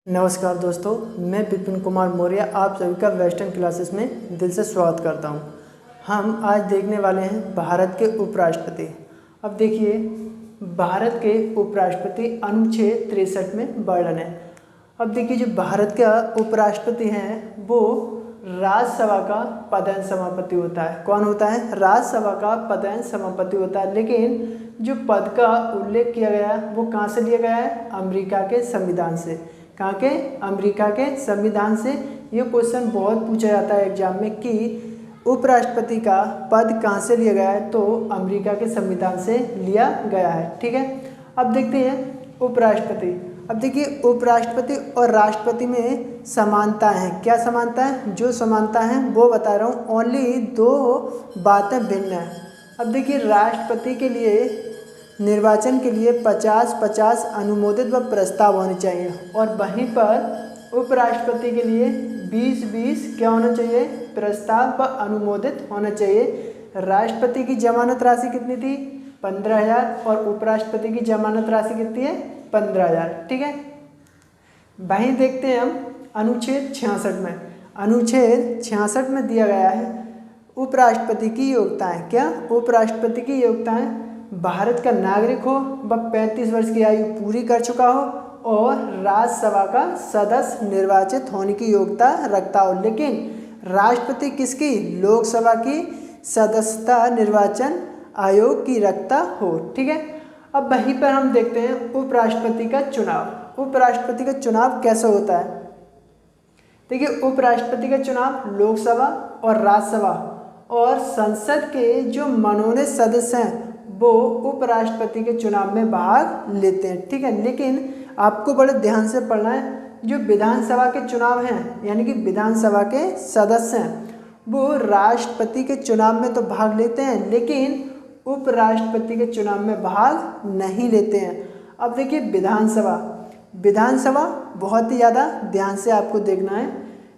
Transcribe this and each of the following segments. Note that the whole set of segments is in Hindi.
नमस्कार दोस्तों, मैं विपिन कुमार मौर्य आप सभी का वेस्टर्न क्लासेस में दिल से स्वागत करता हूं। हम आज देखने वाले हैं भारत के उपराष्ट्रपति। अब देखिए, भारत के उपराष्ट्रपति अनुच्छेद 63 में वर्णन है। अब देखिए, जो भारत का उपराष्ट्रपति हैं वो राज्यसभा का पदेन सभापति होता है। कौन होता है? राज्यसभा का पदेन सभापति होता है। लेकिन जो पद का उल्लेख किया गया है वो कहाँ से लिया गया है? अमेरिका के संविधान से। कहाँ के? अमेरिका के संविधान से। ये क्वेश्चन बहुत पूछा जाता है एग्जाम में कि उपराष्ट्रपति का पद कहाँ से लिया गया है, तो अमेरिका के संविधान से लिया गया है। ठीक है, अब देखते हैं उपराष्ट्रपति। अब देखिए, उपराष्ट्रपति और राष्ट्रपति में समानता है। क्या समानता है? जो समानता है वो बता रहा हूँ। ओनली दो बातें भिन्न है। अब देखिए, राष्ट्रपति के लिए निर्वाचन के लिए 50-50 अनुमोदित व प्रस्ताव होने चाहिए, और वहीं पर उपराष्ट्रपति के लिए 20-20 क्या होना चाहिए? प्रस्ताव व अनुमोदित होना चाहिए। राष्ट्रपति की जमानत राशि कितनी थी? 15,000, और उपराष्ट्रपति की जमानत राशि कितनी है? 15,000। ठीक है, वहीं देखते हैं हम अनुच्छेद 66 में। अनुच्छेद 66 में दिया गया है उपराष्ट्रपति की योग्यताएं। क्या? उपराष्ट्रपति की योग्यताएं भारत का नागरिक हो, वह 35 वर्ष की आयु पूरी कर चुका हो और राज्यसभा का सदस्य निर्वाचित होने की योग्यता रखता हो। लेकिन राष्ट्रपति किसकी? लोकसभा की सदस्यता निर्वाचन आयोग की रखता हो। ठीक है, अब वहीं पर हम देखते हैं उपराष्ट्रपति का चुनाव। उपराष्ट्रपति का चुनाव कैसे होता है? देखिए, उपराष्ट्रपति का चुनाव लोकसभा और राज्यसभा और संसद के जो मनोनीत सदस्य हैं वो उपराष्ट्रपति के चुनाव में भाग लेते हैं। ठीक है, लेकिन आपको बड़े ध्यान से पढ़ना है। जो विधानसभा के चुनाव हैं, यानी कि विधानसभा के सदस्य हैं, वो राष्ट्रपति के चुनाव में तो भाग लेते हैं, लेकिन उपराष्ट्रपति के चुनाव में भाग नहीं लेते हैं। अब देखिए, विधानसभा बहुत ही ज़्यादा ध्यान से आपको देखना है।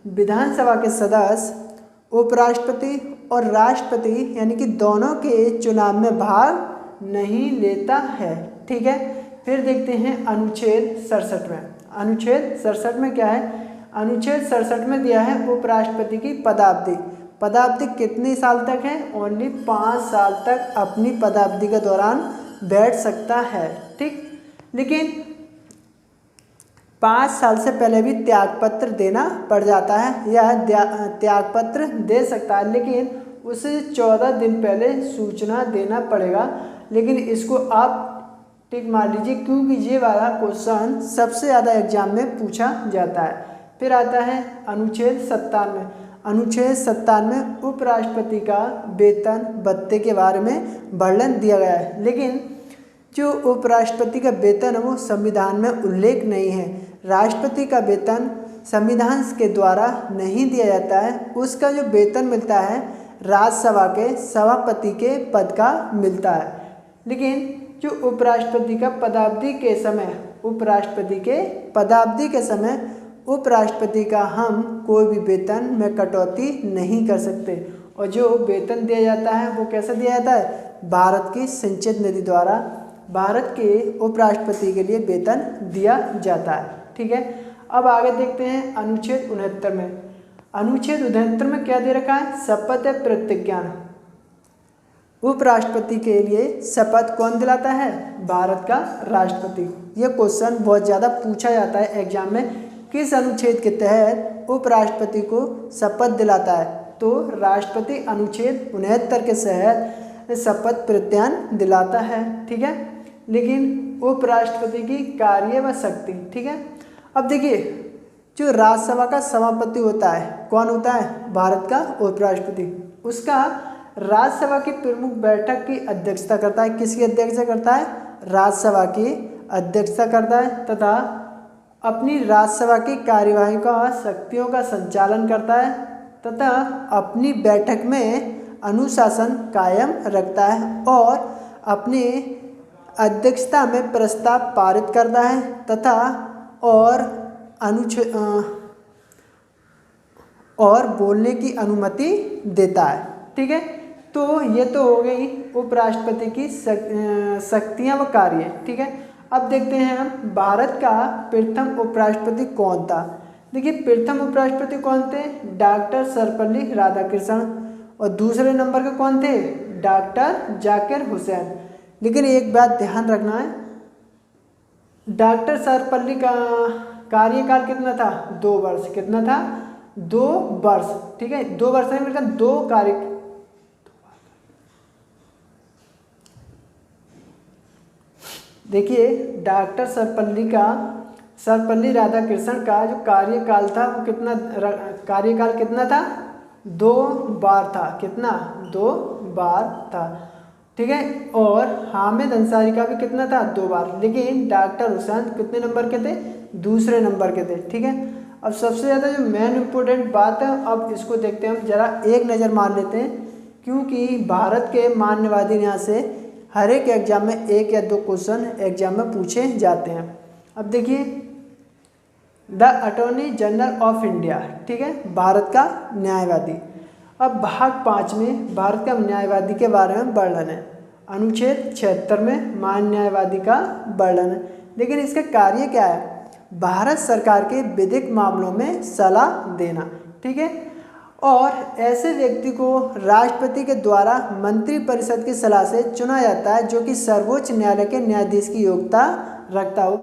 विधानसभा के सदस्य उपराष्ट्रपति और राष्ट्रपति यानी कि दोनों के चुनाव में भाग नहीं लेता है। ठीक है, फिर देखते हैं अनुच्छेद 67 में। अनुच्छेद 67 में क्या है? अनुच्छेद 67 में दिया है उपराष्ट्रपति की पदावधि। पदावधि कितने साल तक है? ओनली 5 साल तक अपनी पदावधि के दौरान बैठ सकता है। ठीक, लेकिन 5 साल से पहले भी त्यागपत्र देना पड़ जाता है, या त्यागपत्र दे सकता है, लेकिन उसे 14 दिन पहले सूचना देना पड़ेगा। लेकिन इसको आप टिक मार लीजिए, क्योंकि ये वाला क्वेश्चन सबसे ज़्यादा एग्जाम में पूछा जाता है। फिर आता है अनुच्छेद 97। अनुच्छेद 97 में उपराष्ट्रपति का वेतन भत्ते के बारे में वर्णन दिया गया है, लेकिन जो उपराष्ट्रपति का वेतन है वो संविधान में उल्लेख नहीं है। राष्ट्रपति का वेतन संविधान के द्वारा नहीं दिया जाता है। उसका जो वेतन मिलता है राज्यसभा के सभापति के पद का मिलता है। लेकिन जो उपराष्ट्रपति का पदावधि के समय उपराष्ट्रपति का हम कोई भी वेतन में कटौती नहीं कर सकते, और जो वेतन दिया जाता है वो कैसे दिया जाता है? भारत की संचित निधि द्वारा भारत के उपराष्ट्रपति के लिए वेतन दिया जाता है। ठीक है, अब आगे देखते हैं अनुच्छेद 69 में। अनुच्छेद 69 में क्या दे रखा है? शपथ या प्रतिज्ञान। उपराष्ट्रपति के लिए शपथ कौन दिलाता है? भारत का राष्ट्रपति। यह क्वेश्चन बहुत ज़्यादा पूछा जाता है एग्जाम में। किस अनुच्छेद के तहत उपराष्ट्रपति को शपथ दिलाता है? तो राष्ट्रपति अनुच्छेद 69 के तहत शपथ प्रतिज्ञान दिलाता है। ठीक है, लेकिन उपराष्ट्रपति की कार्य व शक्ति। ठीक है, अब देखिए, जो राज्यसभा का सभापति होता है, कौन होता है? भारत का उपराष्ट्रपति। उसका राज्यसभा की प्रमुख बैठक की अध्यक्षता करता है। किसकी अध्यक्षता करता है? राज्यसभा की अध्यक्षता करता है, तथा अपनी राज्यसभा की कार्यवाही का शक्तियों का संचालन करता है, तथा अपनी बैठक में अनुशासन कायम रखता है, और अपनी अध्यक्षता में प्रस्ताव पारित करता है, तथा और बोलने की अनुमति देता है। ठीक है, तो ये तो हो गई उपराष्ट्रपति की शक्तियाँ व कार्य। ठीक है, अब देखते हैं हम भारत का प्रथम उपराष्ट्रपति कौन था। देखिए प्रथम उपराष्ट्रपति कौन थे, डॉक्टर सर्वपल्ली राधाकृष्णन, और दूसरे नंबर के कौन थे, डॉक्टर जाकिर हुसैन। लेकिन एक बात ध्यान रखना है, डॉक्टर सर्वपल्ली का कार्यकाल कितना था, 2 वर्ष। कितना था, 2 वर्ष, ठीक है, 2 वर्ष में मिलकर 2 कार्य। देखिए डॉक्टर सर्वपल्ली राधाकृष्णन का जो कार्यकाल था वो कार्यकाल कितना था, 2 बार था। कितना, 2 बार था, ठीक है। और हामिद अंसारी का भी कितना था, 2 बार। लेकिन डॉक्टर हुसैन कितने नंबर के थे, दूसरे नंबर के थे, ठीक है। अब सबसे ज़्यादा जो मेन इम्पोर्टेंट बात है, अब इसको देखते हैं हम, जरा एक नज़र मार लेते हैं, क्योंकि भारत के मान्यवादी यहाँ से हर एक एग्जाम में 1 या 2 क्वेश्चन एग्जाम में पूछे जाते हैं। अब देखिए the attorney general of India, ठीक है, भारत का न्यायवादी। अब भाग 5 में भारत का न्यायवादी के बारे में वर्णन है। अनुच्छेद 76 में मान न्यायवादी का वर्णन है। लेकिन इसका कार्य क्या है, भारत सरकार के विधिक मामलों में सलाह देना, ठीक है। और ऐसे व्यक्ति को राष्ट्रपति के द्वारा मंत्रिपरिषद की सलाह से चुना जाता है जो कि सर्वोच्च न्यायालय के न्यायाधीश की योग्यता रखता हो।